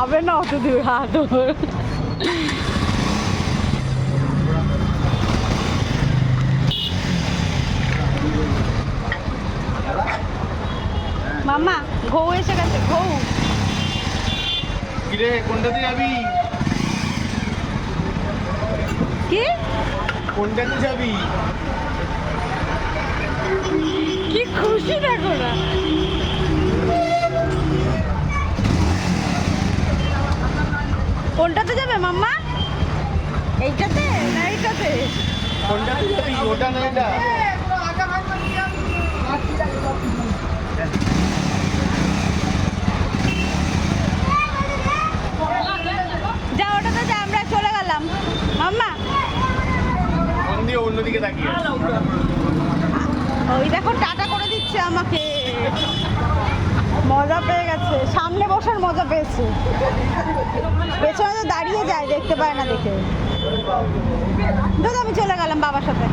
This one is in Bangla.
যাবে না অত দূর হাঁটো। মামা ঘৌ এসে গেছে, ঘৌ। কিরে কোনটাতে যাবি? কি কোনটাতে যাবি? কি খুশি দেখো না। কোনটাতে যাবে মাম্মা? এইটাতে না এইটাতে? কোনটাতে যাবি? ওটা না এটা? যা ওটাতে যা, আমরা চলে গেলাম মাম্মা। কোন দিয়ে অন্যদিকে তাকিয়ে? ওই দেখো টাটা করে দিচ্ছে আমাকে, মজা পেয়ে গেছে, সামনে বসার মজা পেয়েছে, পেছনে তো দাঁড়িয়ে যায় দেখতে পায় না দেখে। দাদা আমি চলে গেলাম বাবার সাথে।